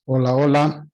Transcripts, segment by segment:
Hola, hola.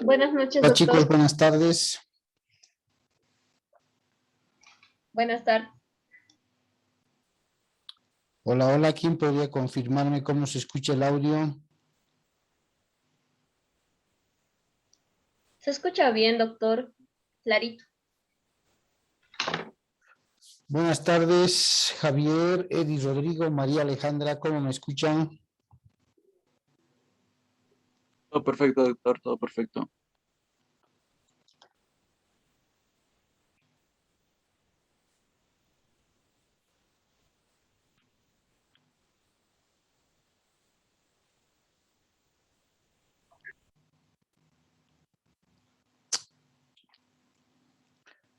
Buenas noches, Hola doctor. chicos, buenas tardes. Buenas tardes. Hola, hola. ¿Quién podría confirmarme cómo se escucha el audio? Se escucha bien, doctor. Clarito. Buenas tardes, Javier, Eddie, Rodrigo, María Alejandra. ¿Cómo me escuchan? Todo perfecto, doctor, todo perfecto.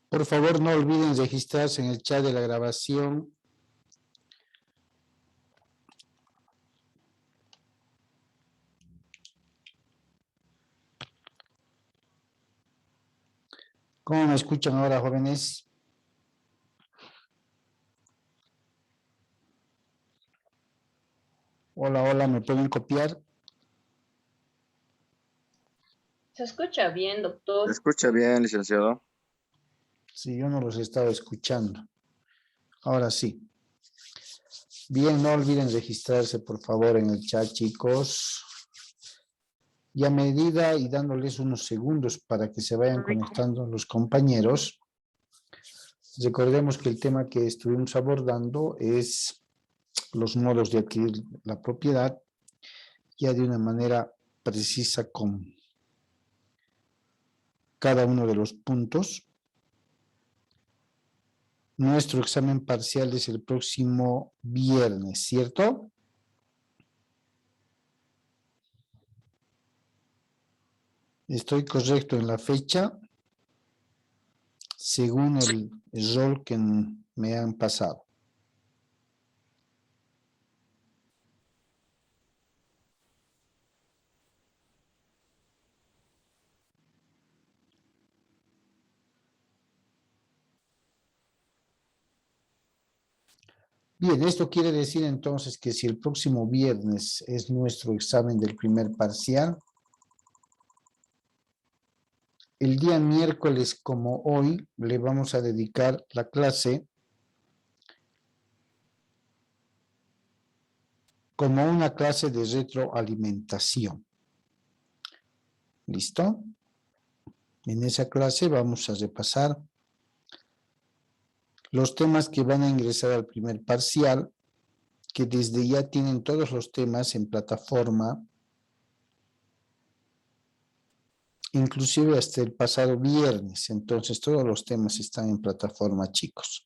Por favor, no olviden registrarse en el chat de la grabación. ¿Cómo me escuchan ahora, jóvenes? Hola, hola. ¿Me pueden copiar? Se escucha bien, Se doctor. escucha bien, licenciado. Sí, yo no los estaba escuchando. Ahora sí. Bien, no olviden registrarse, por favor, en el chat, chicos. Y a medida y dándoles unos segundos para que se vayan conectando los compañeros, recordemos que el tema que estuvimos abordando es los modos de adquirir la propiedad, ya de una manera precisa con cada uno de los puntos. Nuestro examen parcial es el próximo viernes, ¿cierto? Estoy correcto en la fecha, según el rol que me han pasado. Bien, esto quiere decir entonces que si el próximo viernes es nuestro examen del primer parcial, el día miércoles como hoy le vamos a dedicar la clase como una clase de retroalimentación. ¿Listo? En esa clase vamos a repasar los temas que van a ingresar al primer parcial, que desde ya tienen todos los temas en plataforma, inclusive hasta el pasado viernes. Entonces todos los temas están en plataforma, chicos.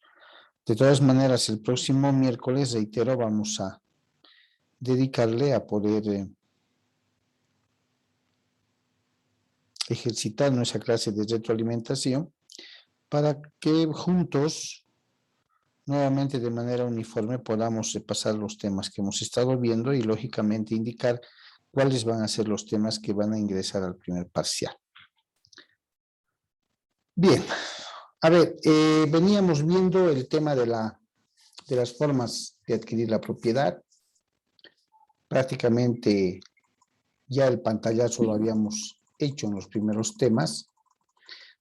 De todas maneras, el próximo miércoles, reitero, vamos a dedicarle a poder ejercitar nuestra clase de retroalimentación para que juntos, nuevamente de manera uniforme, podamos repasar los temas que hemos estado viendo y lógicamente indicar cuáles van a ser los temas que van a ingresar al primer parcial. Bien, a ver, veníamos viendo el tema de la de las formas de adquirir la propiedad. Prácticamente ya el pantallazo lo habíamos hecho en los primeros temas.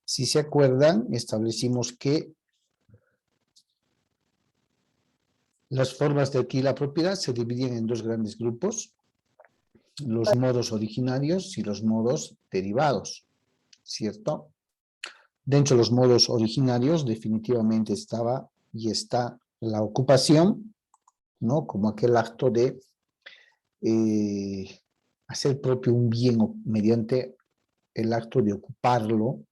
Si se acuerdan, establecimos que las formas de adquirir la propiedad se dividían en dos grandes grupos, los modos originarios y los modos derivados, ¿cierto? Dentro de los modos originarios definitivamente estaba y está la ocupación, ¿no? Como aquel acto de hacer propio un bien mediante el acto de ocuparlo,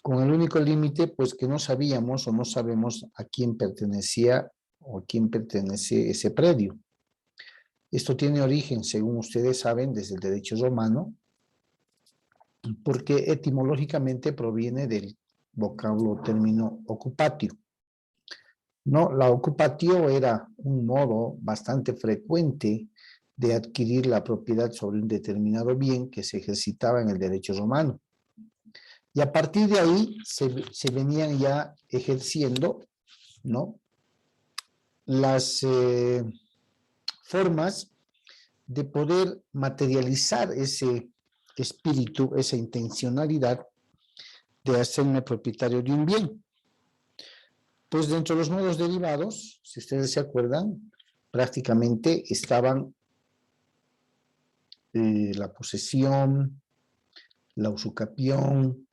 con el único límite, pues que no sabíamos o no sabemos a quién pertenecía o a quién pertenece ese predio. Esto tiene origen, según ustedes saben, desde el derecho romano, porque etimológicamente proviene del vocablo término occupatio. No, la occupatio era un modo bastante frecuente de adquirir la propiedad sobre un determinado bien que se ejercitaba en el derecho romano. Y a partir de ahí se venían ya ejerciendo, ¿no?, las formas de poder materializar ese espíritu, esa intencionalidad de hacerme propietario de un bien. Pues dentro de los modos derivados, si ustedes se acuerdan, prácticamente estaban la posesión, la usucapión,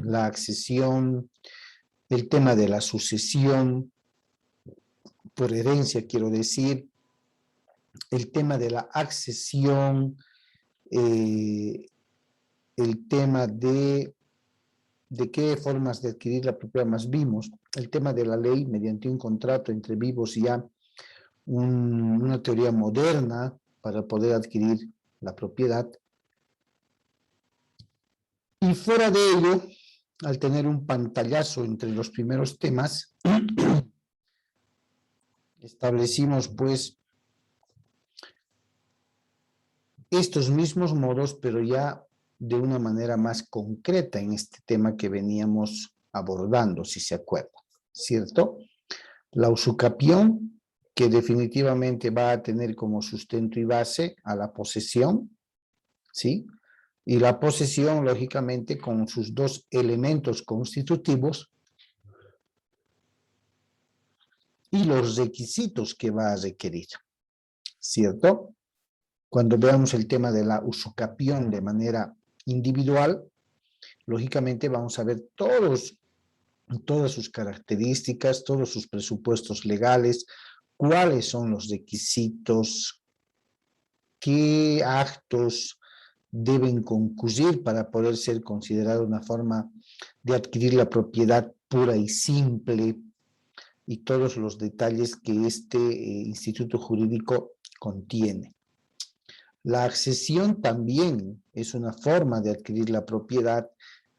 la accesión, el tema de la sucesión, por herencia quiero decir, el tema de la accesión, el tema de qué formas de adquirir la propiedad más vimos, el tema de la ley mediante un contrato entre vivos y ya una teoría moderna para poder adquirir la propiedad. Y fuera de ello, al tener un pantallazo entre los primeros temas, establecimos pues estos mismos modos, pero ya de una manera más concreta en este tema que veníamos abordando, si se acuerdan, ¿cierto? La usucapión, que definitivamente va a tener como sustento y base a la posesión, ¿sí? Y la posesión, lógicamente, con sus dos elementos constitutivos y los requisitos que va a requerir, ¿cierto? Cuando veamos el tema de la usucapión de manera individual, lógicamente vamos a ver todas sus características, todos sus presupuestos legales, cuáles son los requisitos, qué actos deben concurrir para poder ser considerada una forma de adquirir la propiedad pura y simple, y todos los detalles que este instituto jurídico contiene. La accesión también es una forma de adquirir la propiedad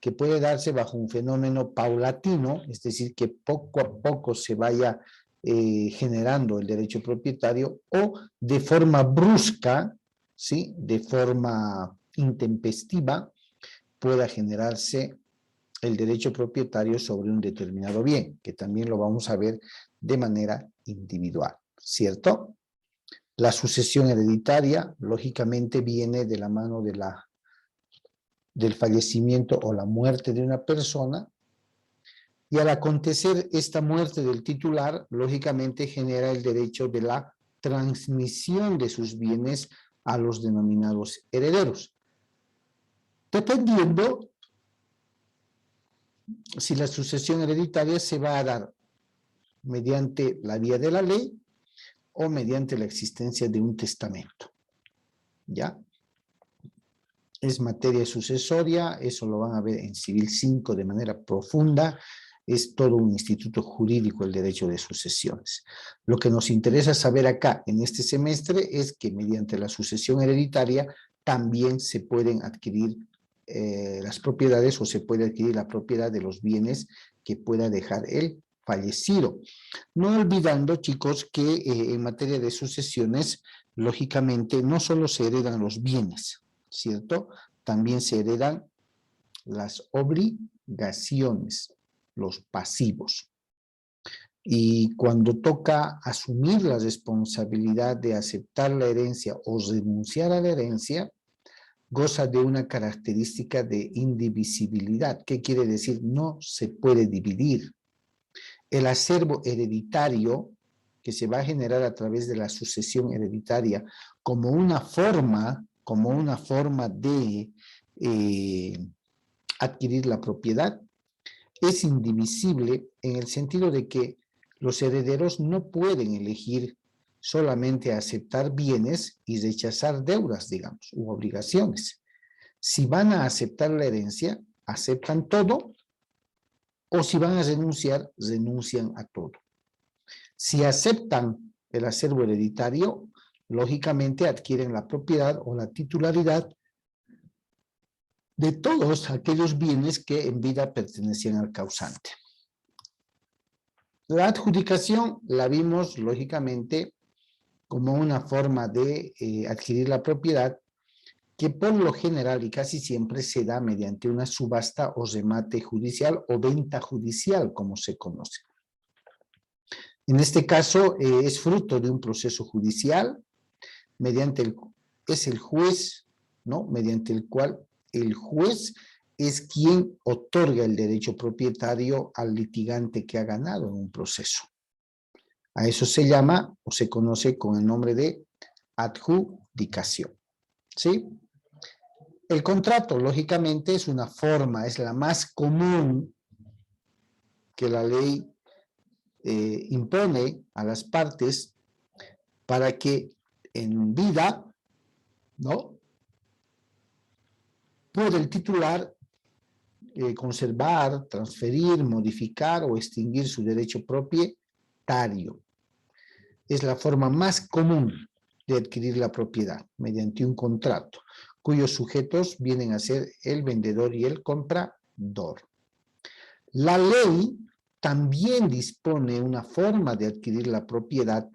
que puede darse bajo un fenómeno paulatino, es decir, que poco a poco se vaya generando el derecho propietario, o de forma brusca, ¿sí?, de forma intempestiva, pueda generarse el derecho propietario sobre un determinado bien, que también lo vamos a ver de manera individual, ¿cierto? La sucesión hereditaria, lógicamente, viene de la mano del fallecimiento o la muerte de una persona, y al acontecer esta muerte del titular, lógicamente genera el derecho de la transmisión de sus bienes a los denominados herederos, dependiendo si la sucesión hereditaria se va a dar mediante la vía de la ley o mediante la existencia de un testamento, ¿ya? Es materia sucesoria, eso lo van a ver en Civil 5 de manera profunda, es todo un instituto jurídico el derecho de sucesiones. Lo que nos interesa saber acá en este semestre es que mediante la sucesión hereditaria también se pueden adquirir las propiedades, o se puede adquirir la propiedad de los bienes que pueda dejar el fallecido. No olvidando, chicos, que en materia de sucesiones, lógicamente, no solo se heredan los bienes, ¿cierto? También se heredan las obligaciones, los pasivos. Y cuando toca asumir la responsabilidad de aceptar la herencia o renunciar a la herencia, goza de una característica de indivisibilidad. ¿Qué quiere decir? No se puede dividir. El acervo hereditario que se va a generar a través de la sucesión hereditaria como una forma de adquirir la propiedad, es indivisible en el sentido de que los herederos no pueden elegir solamente aceptar bienes y rechazar deudas, digamos, u obligaciones. Si van a aceptar la herencia, aceptan todo, o si van a renunciar, renuncian a todo. Si aceptan el acervo hereditario, lógicamente adquieren la propiedad o la titularidad de todos aquellos bienes que en vida pertenecían al causante. La adjudicación la vimos, lógicamente, como una forma de adquirir la propiedad que por lo general y casi siempre se da mediante una subasta o remate judicial o venta judicial, como se conoce. En este caso es fruto de un proceso judicial es el juez, ¿no? Mediante el cual el juez es quien otorga el derecho propietario al litigante que ha ganado en un proceso. A eso se llama o se conoce con el nombre de adjudicación, ¿sí? El contrato, lógicamente, es una forma, es la más común que la ley impone a las partes para que en vida, ¿no?, pueda el titular conservar, transferir, modificar o extinguir su derecho propietario. Es la forma más común de adquirir la propiedad, mediante un contrato, cuyos sujetos vienen a ser el vendedor y el comprador. La ley también dispone una forma de adquirir la propiedad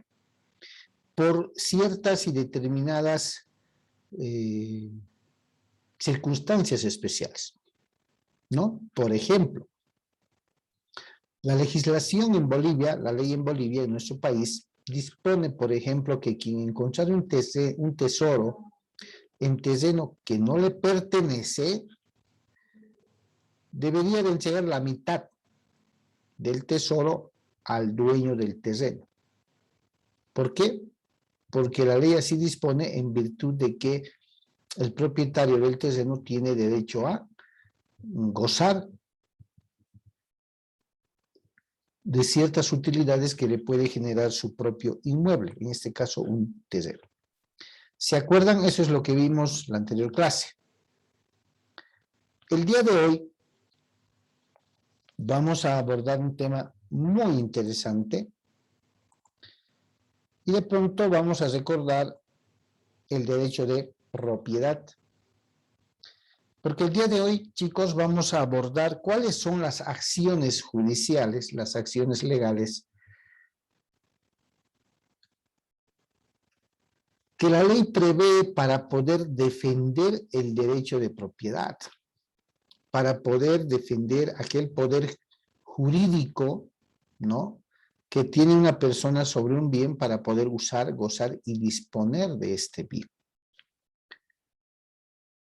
por ciertas y determinadas circunstancias especiales, ¿no? Por ejemplo, la legislación en Bolivia, la ley en Bolivia, en nuestro país, dispone, por ejemplo, que quien encontrara un tesoro en terreno que no le pertenece, debería de entregar la mitad del tesoro al dueño del terreno. ¿Por qué? Porque la ley así dispone en virtud de que el propietario del terreno tiene derecho a gozar de ciertas utilidades que le puede generar su propio inmueble, en este caso un terreno. ¿Se acuerdan? Eso es lo que vimos la anterior clase. El día de hoy vamos a abordar un tema muy interesante y de pronto vamos a recordar el derecho de propiedad. Porque el día de hoy, chicos, vamos a abordar cuáles son las acciones judiciales, las acciones legales que la ley prevé para poder defender el derecho de propiedad, para poder defender aquel poder jurídico, ¿no?, que tiene una persona sobre un bien para poder usar, gozar y disponer de este bien.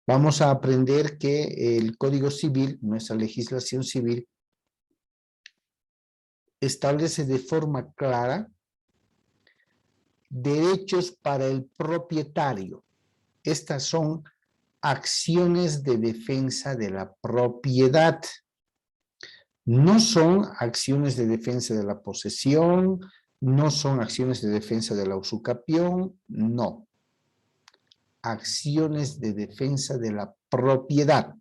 Vamos a aprender que el Código Civil, nuestra legislación civil, establece de forma clara derechos para el propietario. Estas son acciones de defensa de la propiedad. No son acciones de defensa de la posesión, no son acciones de defensa de la usucapión, no. Acciones de defensa de la propiedad.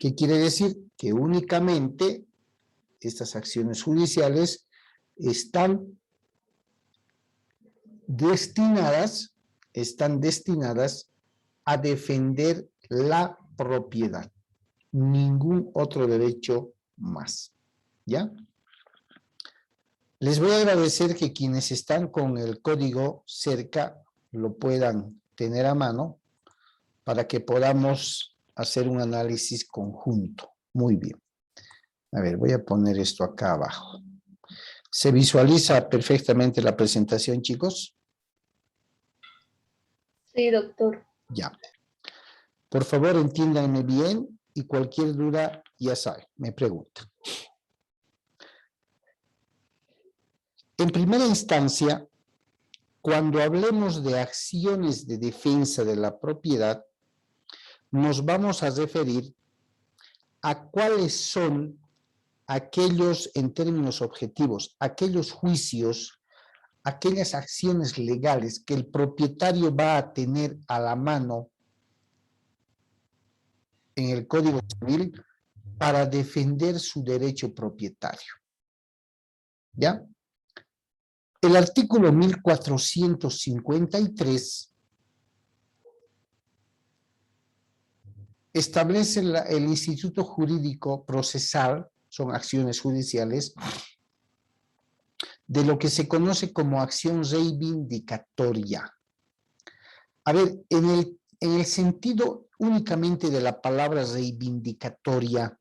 ¿Qué quiere decir? Que únicamente estas acciones judiciales están destinadas a defender la propiedad. Ningún otro derecho más. ¿Ya? Les voy a agradecer que quienes están con el código cerca lo puedan tener a mano para que podamos hacer un análisis conjunto. Muy bien. A ver, voy a poner esto acá abajo. ¿Se visualiza perfectamente la presentación, chicos? Sí, doctor. Ya. Por favor, entiéndanme bien y cualquier duda, ya saben, me preguntan. En primera instancia, cuando hablemos de acciones de defensa de la propiedad, nos vamos a referir a cuáles son aquellos, en términos objetivos, aquellos juicios, aquellas acciones legales que el propietario va a tener a la mano en el Código Civil para defender su derecho propietario. ¿Ya? El artículo 1453 establece el instituto jurídico procesal, son acciones judiciales, de lo que se conoce como acción reivindicatoria. A ver, en el sentido únicamente de la palabra reivindicatoria,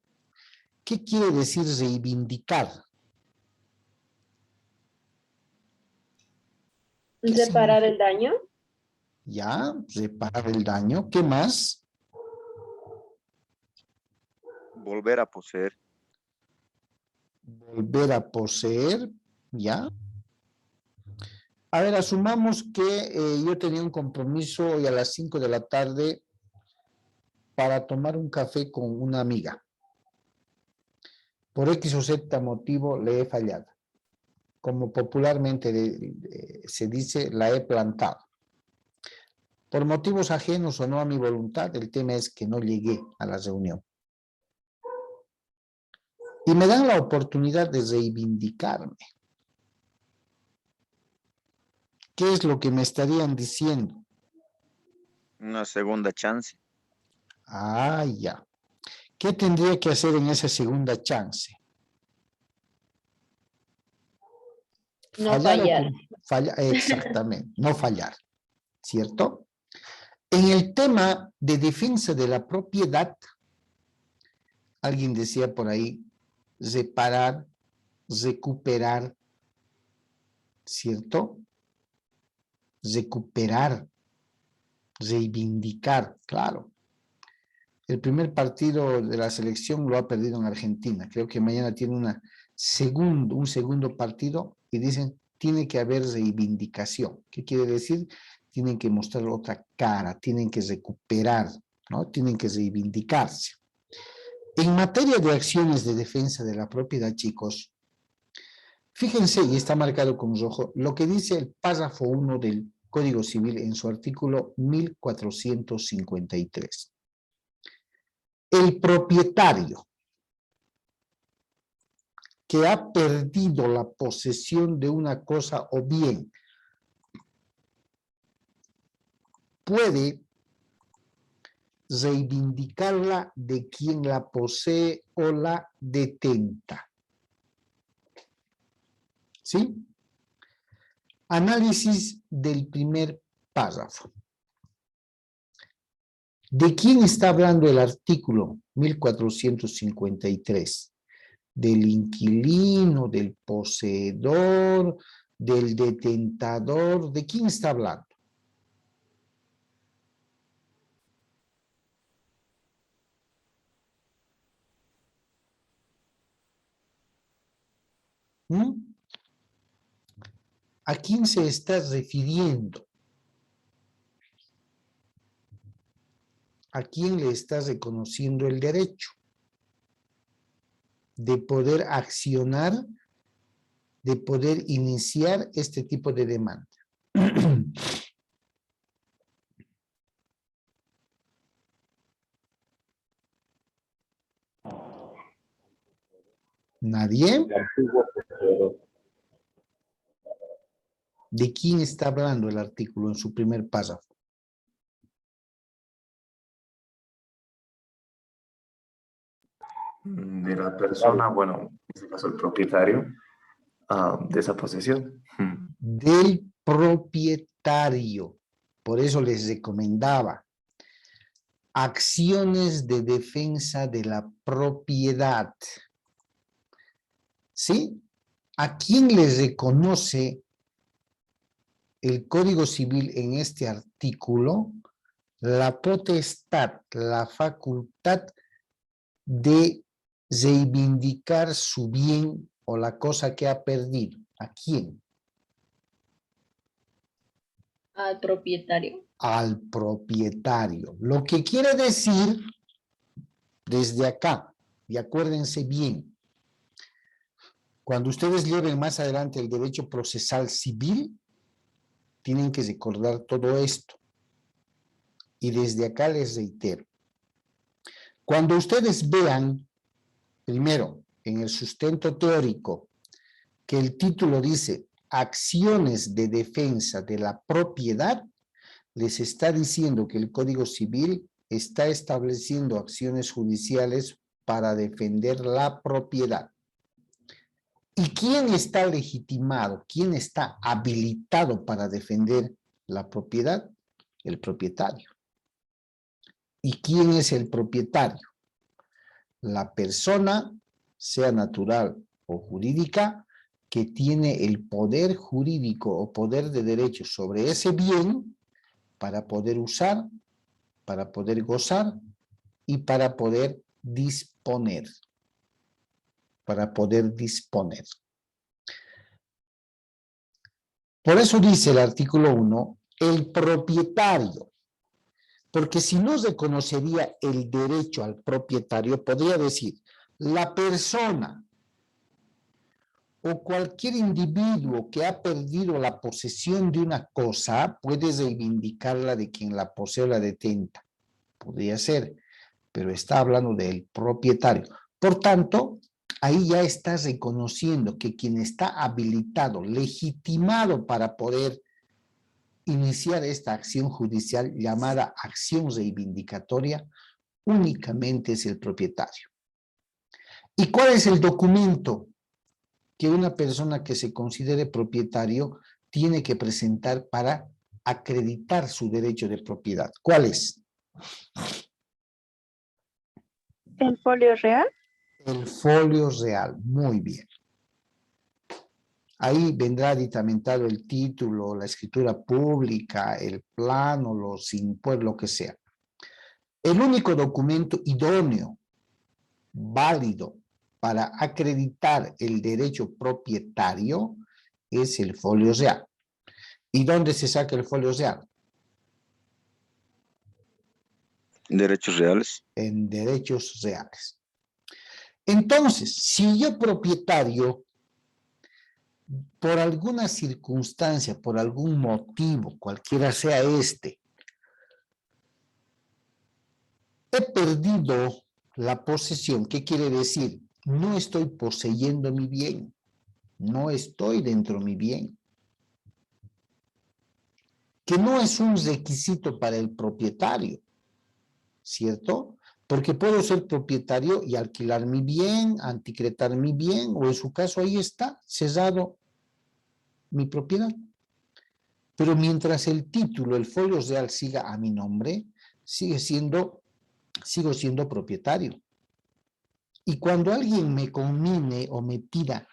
¿qué quiere decir reivindicar? ¿Qué ¿Reparar significa? el daño? Ya, reparar el daño. ¿Qué más? Volver a poseer. Volver a poseer, ¿ya? A ver, asumamos que yo tenía un compromiso hoy a las 5 de la tarde para tomar un café con una amiga. Por X o Z motivo le he fallado. Como popularmente se dice, la he plantado. Por motivos ajenos o no a mi voluntad, el tema es que no llegué a la reunión. Y me dan la oportunidad de reivindicarme. ¿Qué es lo que me estarían diciendo? Una segunda chance. Ah, ya. ¿Qué tendría que hacer en esa segunda chance? No ¿Fallar o fallar. fallar? Exactamente, no fallar, ¿cierto? En el tema de defensa de la propiedad, alguien decía por ahí, reparar, recuperar, ¿cierto? Recuperar, reivindicar, claro. El primer partido de la selección lo ha perdido en Argentina. Creo que mañana tiene un segundo partido y dicen, tiene que haber reivindicación. ¿Qué quiere decir? Tienen que mostrar otra cara, tienen que recuperar, ¿no? Tienen que reivindicarse. En materia de acciones de defensa de la propiedad, chicos, fíjense, y está marcado con rojo, lo que dice el párrafo 1 del Código Civil en su artículo 1453. El propietario que ha perdido la posesión de una cosa o bien puede reivindicarla de quien la posee o la detenta. ¿Sí? Análisis del primer párrafo. ¿De quién está hablando el artículo 1453? ¿Del inquilino, del poseedor, del detentador? ¿De quién está hablando? ¿A quién se está refiriendo? ¿A quién le está reconociendo el derecho de poder accionar, de poder iniciar este tipo de demanda? ¿Nadie? ¿De quién está hablando el artículo en su primer párrafo? De la persona, bueno, en este caso el propietario, de esa posesión. Del propietario. Por eso les recomendaba acciones de defensa de la propiedad. ¿Sí? ¿A quién le reconoce el Código Civil en este artículo la potestad, la facultad de reivindicar su bien o la cosa que ha perdido? ¿A quién? Al propietario. Al propietario. Lo que quiere decir, desde acá, y acuérdense bien, cuando ustedes lleven más adelante el derecho procesal civil, tienen que recordar todo esto. Y desde acá les reitero, cuando ustedes vean, primero, en el sustento teórico, que el título dice acciones de defensa de la propiedad, les está diciendo que el Código Civil está estableciendo acciones judiciales para defender la propiedad. ¿Y quién está legitimado? ¿Quién está habilitado para defender la propiedad? El propietario. ¿Y quién es el propietario? La persona, sea natural o jurídica, que tiene el poder jurídico o poder de derecho sobre ese bien para poder usar, para poder gozar y para poder disponer. Para poder disponer. Por eso dice el artículo 1, el propietario. Porque si no reconocería el derecho al propietario, podría decir, la persona o cualquier individuo que ha perdido la posesión de una cosa puede reivindicarla de quien la posee o la detenta. Podría ser, pero está hablando del propietario. Por tanto, ahí ya está reconociendo que quien está habilitado, legitimado para poder iniciar esta acción judicial llamada acción reivindicatoria, únicamente es el propietario. ¿Y cuál es el documento que una persona que se considere propietario tiene que presentar para acreditar su derecho de propiedad? ¿Cuál es? ¿El folio real? El folio real. Muy bien. Ahí vendrá ditamentado el título, la escritura pública, el plano, los impuestos, lo que sea. El único documento idóneo, válido, para acreditar el derecho propietario es el folio real. ¿Y dónde se saca el folio real? Derechos reales. En derechos reales. Entonces, si yo propietario, por alguna circunstancia, por algún motivo, cualquiera sea este, he perdido la posesión, ¿qué quiere decir? No estoy poseyendo mi bien, no estoy dentro de mi bien. Que no es un requisito para el propietario, ¿cierto? Porque puedo ser propietario y alquilar mi bien, anticretar mi bien, o en su caso ahí está, cesado mi propiedad. Pero mientras el título, el folio real siga a mi nombre, sigo siendo propietario. Y cuando alguien me conmine o me pida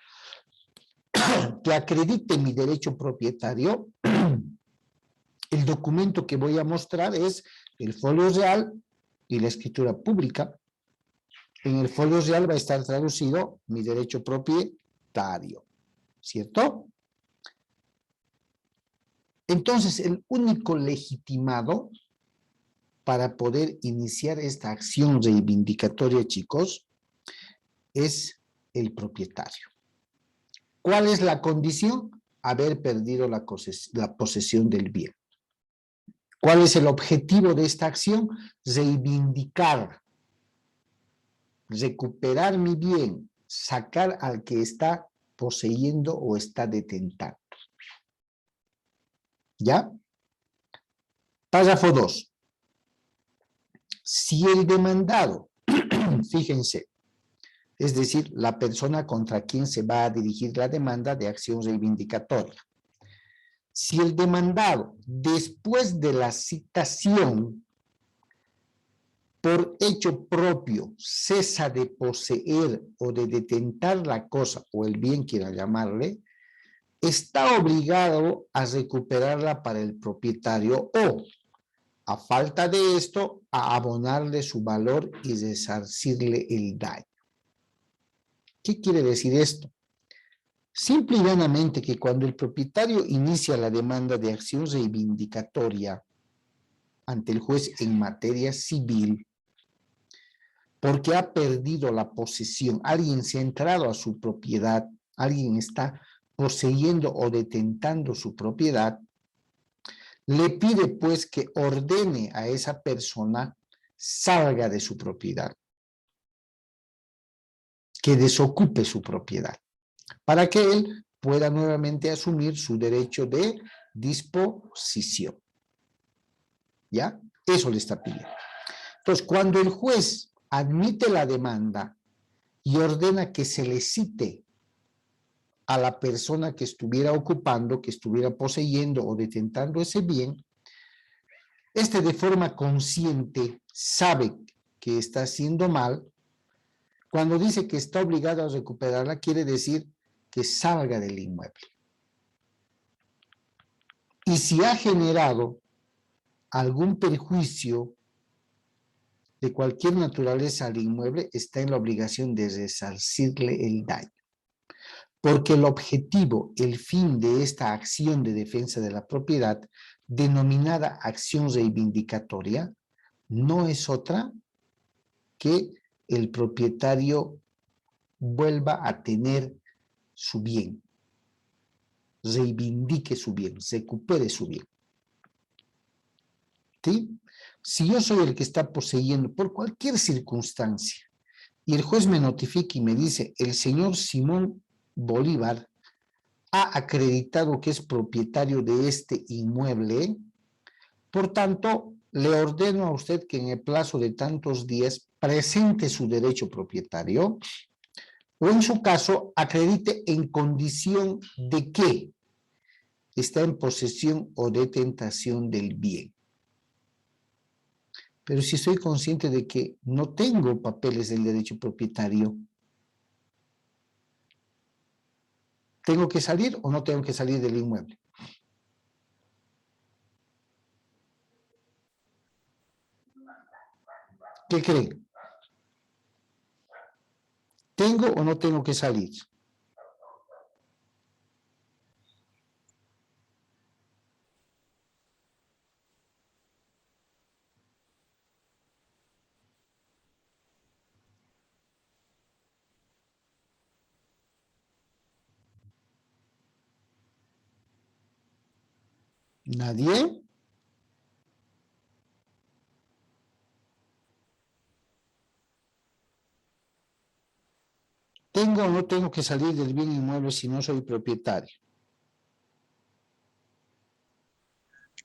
que acredite mi derecho propietario, el documento que voy a mostrar es el folio real y la escritura pública. En el folio real va a estar traducido mi derecho propietario, ¿cierto? Entonces, el único legitimado para poder iniciar esta acción reivindicatoria, chicos, es el propietario. ¿Cuál es la condición? Haber perdido la posesión del bien. ¿Cuál es el objetivo de esta acción? Reivindicar, recuperar mi bien, sacar al que está poseyendo o está detentando. ¿Ya? Párrafo 2. Si el demandado, fíjense, es decir, la persona contra quien se va a dirigir la demanda de acción reivindicatoria. Si el demandado, después de la citación, por hecho propio cesa de poseer o de detentar la cosa o el bien, quiera llamarle, está obligado a recuperarla para el propietario o, a falta de esto, a abonarle su valor y resarcirle el daño. ¿Qué quiere decir esto? Simple y llanamente que cuando el propietario inicia la demanda de acción reivindicatoria ante el juez en materia civil, porque ha perdido la posesión, alguien se ha entrado a su propiedad, alguien está poseyendo o detentando su propiedad, le pide pues que ordene a esa persona salga de su propiedad, que desocupe su propiedad, para que él pueda nuevamente asumir su derecho de disposición. ¿Ya? Eso le está pidiendo. Entonces, cuando el juez admite la demanda y ordena que se le cite a la persona que estuviera ocupando, que estuviera poseyendo o detentando ese bien, este de forma consciente sabe que está haciendo mal. Cuando dice que está obligado a recuperarla, quiere decir que salga del inmueble. Y si ha generado algún perjuicio de cualquier naturaleza al inmueble, está en la obligación de resarcirle el daño. Porque el objetivo, el fin de esta acción de defensa de la propiedad, denominada acción reivindicatoria, no es otra que el propietario vuelva a tener su bien, reivindique su bien, recupere su bien. ¿Sí? Si yo soy el que está poseyendo por cualquier circunstancia y el juez me notifica y me dice, el señor Simón Bolívar ha acreditado que es propietario de este inmueble, por tanto, le ordeno a usted que en el plazo de tantos días presente su derecho propietario o en su caso acredite en condición de que está en posesión o detentación del bien. Pero si soy consciente de que no tengo papeles del derecho propietario, ¿tengo que salir o no tengo que salir del inmueble? ¿Qué creen? ¿Tengo o no tengo que salir? ¿Nadie? ¿Tengo o no tengo que salir del bien inmueble si no soy propietario?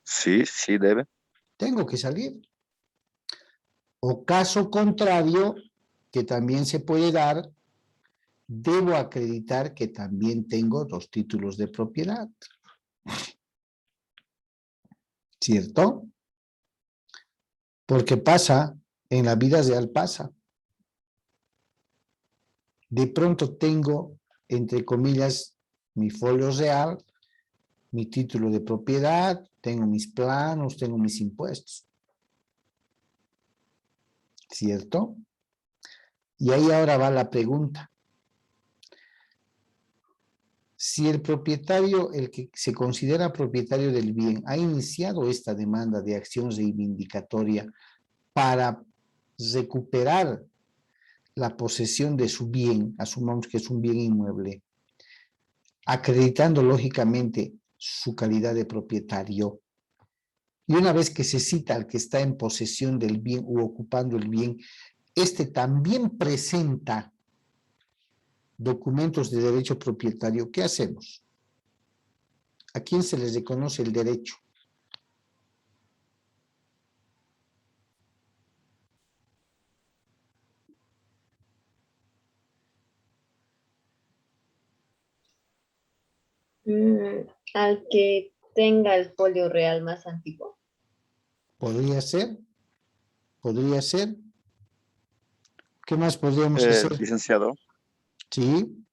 Sí, sí debe. Tengo que salir. O caso contrario, que también se puede dar, debo acreditar que también tengo 2 títulos de propiedad. ¿Cierto? Porque pasa, en la vida real pasa. De pronto tengo, entre comillas, mi folio real, mi título de propiedad, tengo mis planos, tengo mis impuestos. ¿Cierto? Y ahí ahora va la pregunta. Si el propietario, el que se considera propietario del bien, ha iniciado esta demanda de acción reivindicatoria para recuperar la posesión de su bien, asumamos que es un bien inmueble, acreditando lógicamente su calidad de propietario, y una vez que se cita al que está en posesión del bien u ocupando el bien, este también presenta documentos de derecho propietario, ¿qué hacemos? ¿A quién se les reconoce el derecho? Al que tenga el folio real más antiguo. Podría ser, podría ser. ¿Qué más podríamos hacer? Licenciado, Sí,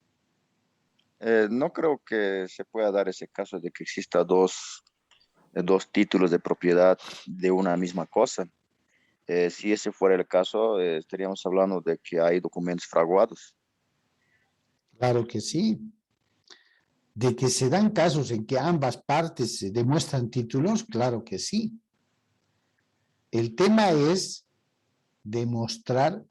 no creo que se pueda dar ese caso de que exista dos títulos de propiedad de una misma cosa. Si ese fuera el caso, estaríamos hablando de que hay documentos fraguados. claro que sí. De que se dan casos en que ambas partes se demuestran títulos, claro que sí. El tema es demostrar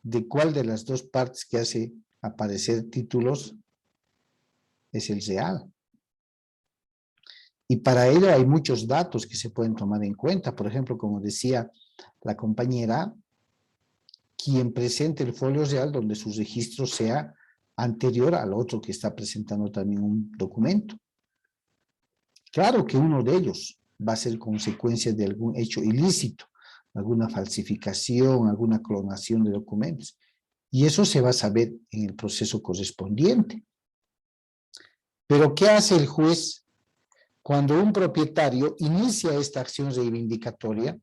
de cuál de las dos partes que hace aparecer títulos es el real. Y para ello hay muchos datos que se pueden tomar en cuenta. Por ejemplo, como decía la compañera, quien presente el folio real donde su registro sea anterior al otro que está presentando también un documento. Claro que uno de ellos va a ser consecuencia de algún hecho ilícito, alguna falsificación, alguna clonación de documentos. Y eso se va a saber en el proceso correspondiente. Pero ¿qué hace el juez cuando un propietario inicia esta acción reivindicatoria,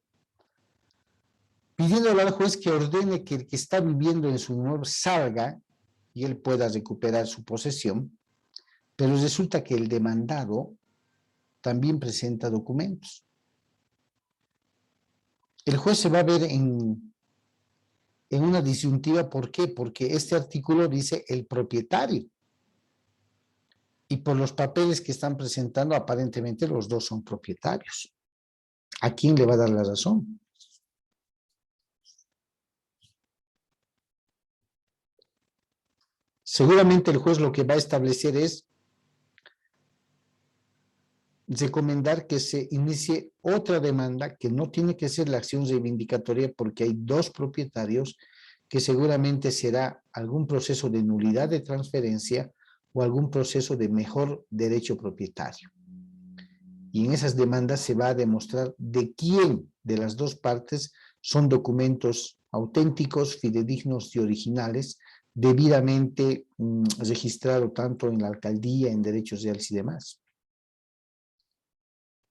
pidiéndole al juez que ordene que el que está viviendo en su inmueble salga y él pueda recuperar su posesión, pero resulta que el demandado también presenta documentos? El juez se va a ver en una disyuntiva. ¿Por qué? Porque este artículo dice el propietario. Y por los papeles que están presentando, aparentemente los dos son propietarios. ¿A quién le va a dar la razón? Seguramente el juez lo que va a establecer es recomendar que se inicie otra demanda que no tiene que ser la acción reivindicatoria porque hay dos propietarios, que seguramente será algún proceso de nulidad de transferencia o algún proceso de mejor derecho propietario. Y en esas demandas se va a demostrar de quién de las dos partes son documentos auténticos, fidedignos y originales, debidamente registrado tanto en la alcaldía, en derechos reales y demás.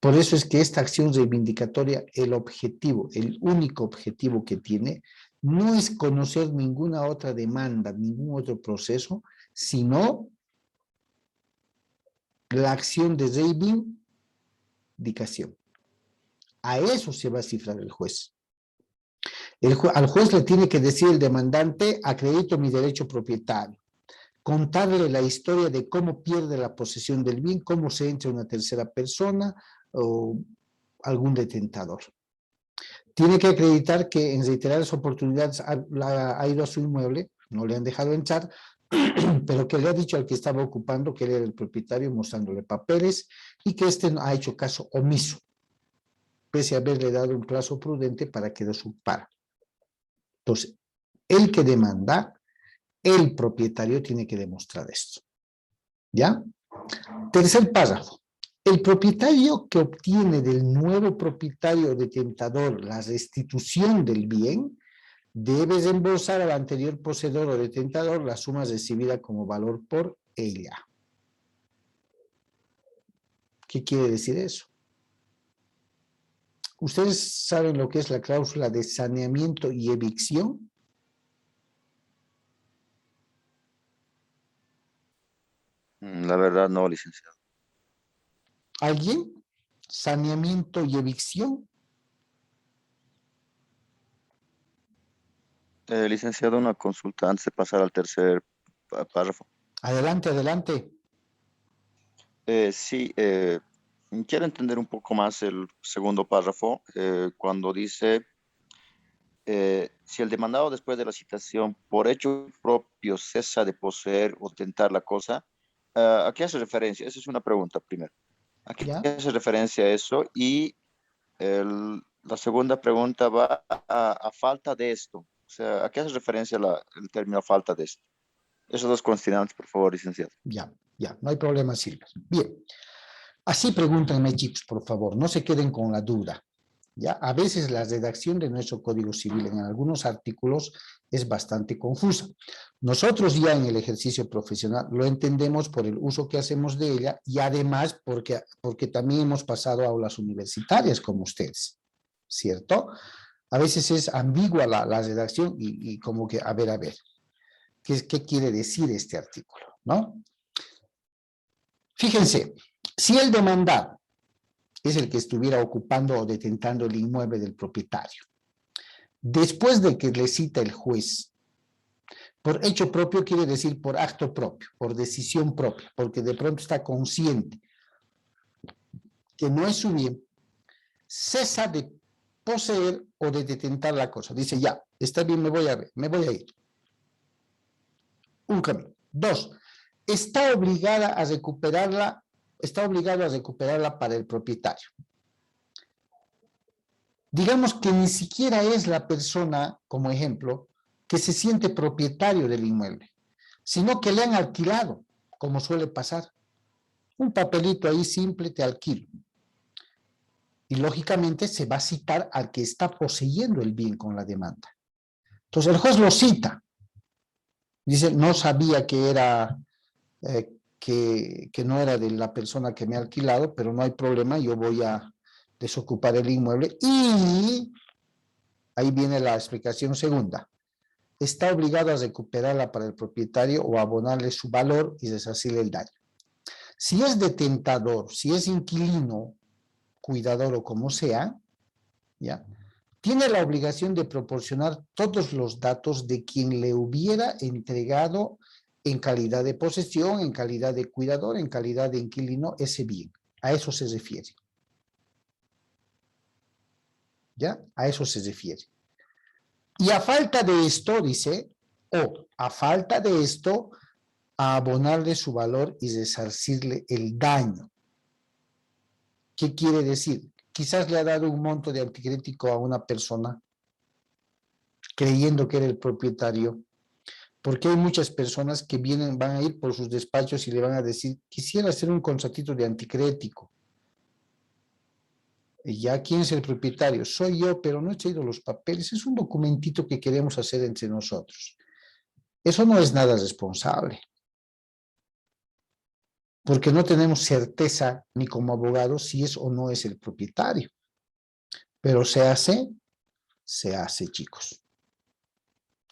Por eso es que esta acción reivindicatoria, el objetivo, el único objetivo que tiene, no es conocer ninguna otra demanda, ningún otro proceso, sino la acción de reivindicación. A eso se va a cifrar el juez. Al juez le tiene que decir el demandante: acredito mi derecho propietario. Contarle la historia de cómo pierde la posesión del bien, cómo se entra una tercera persona o algún detentador. Tiene que acreditar que en reiteradas oportunidades ha ido a su inmueble, no le han dejado entrar, pero que le ha dicho al que estaba ocupando que él era el propietario, mostrándole papeles, y que éste ha hecho caso omiso, pese a haberle dado un plazo prudente para que desocupara. Entonces, el que demanda, el propietario, tiene que demostrar esto. ¿Ya? Tercer párrafo. El propietario que obtiene del nuevo propietario detentador la restitución del bien debe reembolsar al anterior poseedor o detentador la suma recibida como valor por ella. ¿Qué quiere decir eso? ¿Ustedes saben lo que es la cláusula de saneamiento y evicción? La verdad, no, licenciado. ¿Alguien? ¿Saneamiento y evicción? Licenciado, una consulta antes de pasar al tercer párrafo. Adelante, adelante. Sí, quiero entender un poco más el segundo párrafo, cuando dice, si el demandado después de la citación por hecho propio cesa de poseer o tentar la cosa, ¿a qué hace referencia? Esa es una pregunta primero. ¿A qué ¿Ya? hace referencia eso? Y la segunda pregunta va a falta de esto. O sea, ¿a qué hace referencia el término falta de esto? Esos dos condicionantes, por favor, licenciado. Ya, no hay problema, Silvia. Bien, así pregúntenme, chicos, por favor, no se queden con la duda. ¿Ya? A veces la redacción de nuestro Código Civil en algunos artículos es bastante confusa. Nosotros ya en el ejercicio profesional lo entendemos por el uso que hacemos de ella y además porque también hemos pasado a aulas universitarias como ustedes, ¿cierto? A veces es ambigua la redacción y como que, a ver, ¿qué quiere decir este artículo? ¿No? Fíjense, si el demandado es el que estuviera ocupando o detentando el inmueble del propietario, después de que le cita el juez, por hecho propio quiere decir por acto propio, por decisión propia, porque de pronto está consciente que no es su bien, cesa de poseer o de detentar la cosa. Dice, ya, está bien, me voy a ir. Un camino. 2, está obligado a recuperarla para el propietario. Digamos que ni siquiera es la persona, como ejemplo, que se siente propietario del inmueble, sino que le han alquilado, como suele pasar. Un papelito ahí simple, te alquilo. Y lógicamente se va a citar al que está poseyendo el bien con la demanda. Entonces el juez lo cita. Dice, no sabía que era, que no era de la persona que me ha alquilado, pero no hay problema, yo voy a desocupar el inmueble. Y ahí viene la explicación segunda. Está obligado a recuperarla para el propietario o abonarle su valor y resarcirle el daño. Si es detentador, si es inquilino, cuidador o como sea, ¿ya? Tiene la obligación de proporcionar todos los datos de quien le hubiera entregado en calidad de posesión, en calidad de cuidador, en calidad de inquilino, ese bien. A eso se refiere. ¿Ya? A eso se refiere. Y a falta de esto, dice, a falta de esto, a abonarle su valor y resarcirle el daño. ¿Qué quiere decir? Quizás le ha dado un monto de anticrético a una persona creyendo que era el propietario, porque hay muchas personas que van a ir por sus despachos y le van a decir, quisiera hacer un contratito de anticrético. Y ya, ¿quién es el propietario? Soy yo, pero no he traído los papeles, es un documentito que queremos hacer entre nosotros. Eso no es nada responsable, porque no tenemos certeza ni como abogados si es o no es el propietario. Pero se hace, chicos.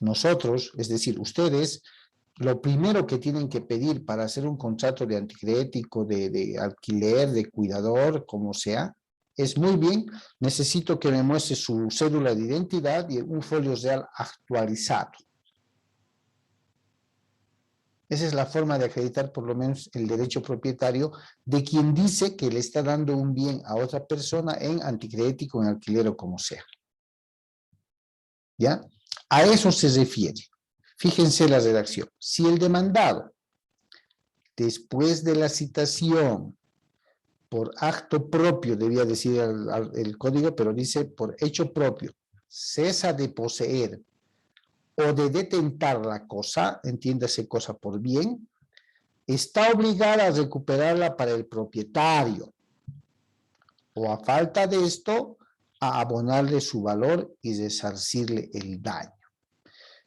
Nosotros, es decir, ustedes, lo primero que tienen que pedir para hacer un contrato de anticrético, de alquiler, de cuidador, como sea, es muy bien, necesito que me muestre su cédula de identidad y un folio real actualizado. Esa es la forma de acreditar por lo menos el derecho propietario de quien dice que le está dando un bien a otra persona en anticrético, en alquiler o como sea. ¿Ya? A eso se refiere. Fíjense la redacción. Si el demandado, después de la citación, por acto propio, debía decir el código, pero dice por hecho propio, cesa de poseer o de detentar la cosa, entiéndase cosa por bien, está obligada a recuperarla para el propietario, o a falta de esto, a abonarle su valor y resarcirle el daño.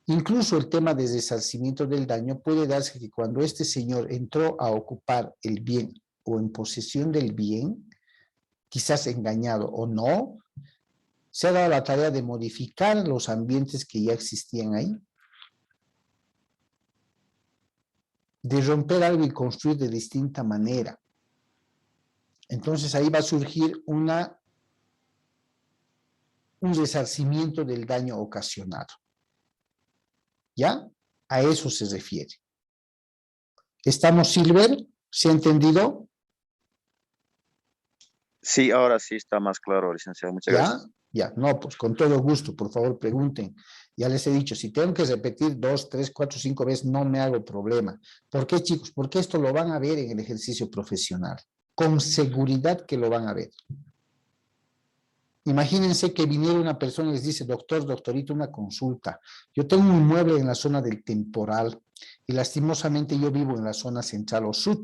Incluso el tema de resarcimiento del daño puede darse que cuando este señor entró a ocupar el bien o en posesión del bien, quizás engañado o no, se ha dado la tarea de modificar los ambientes que ya existían ahí, de romper algo y construir de distinta manera. Entonces ahí va a surgir un resarcimiento del daño ocasionado. ¿Ya? A eso se refiere. ¿Estamos, Silver? ¿Se ha entendido? Sí, ahora sí está más claro, licenciado. Muchas gracias. Ya, no, pues con todo gusto, por favor, pregunten. Ya les he dicho, si tengo que repetir 2, 3, 4, 5 veces, no me hago problema. ¿Por qué, chicos? Porque esto lo van a ver en el ejercicio profesional. Con seguridad que lo van a ver. Imagínense que viniera una persona y les dice, doctor, doctorito, una consulta. Yo tengo un inmueble en la zona del Temporal y lastimosamente yo vivo en la zona central o sur.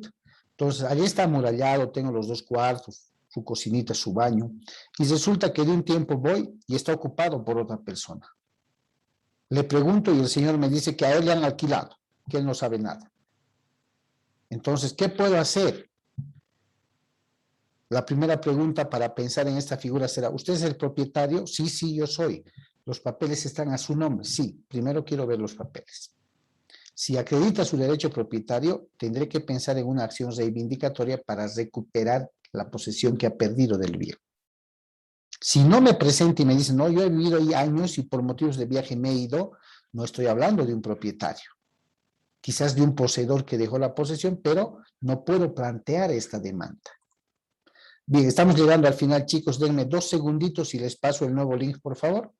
Entonces, allí está amurallado, tengo los 2 cuartos, su cocinita, su baño, y resulta que de un tiempo voy y está ocupado por otra persona. Le pregunto y el señor me dice que a él le han alquilado, que él no sabe nada. Entonces, ¿qué puedo hacer? La primera pregunta para pensar en esta figura será, ¿usted es el propietario? Sí, sí, yo soy. ¿Los papeles están a su nombre? Sí, primero quiero ver los papeles. Si acredita su derecho propietario, tendré que pensar en una acción reivindicatoria para recuperar la posesión que ha perdido del bien. Si no me presenta y me dice, no, yo he vivido ahí años y por motivos de viaje me he ido, no estoy hablando de un propietario. Quizás de un poseedor que dejó la posesión, pero no puedo plantear esta demanda. Bien, estamos llegando al final, chicos. Denme 2 segunditos y les paso el nuevo link, por favor.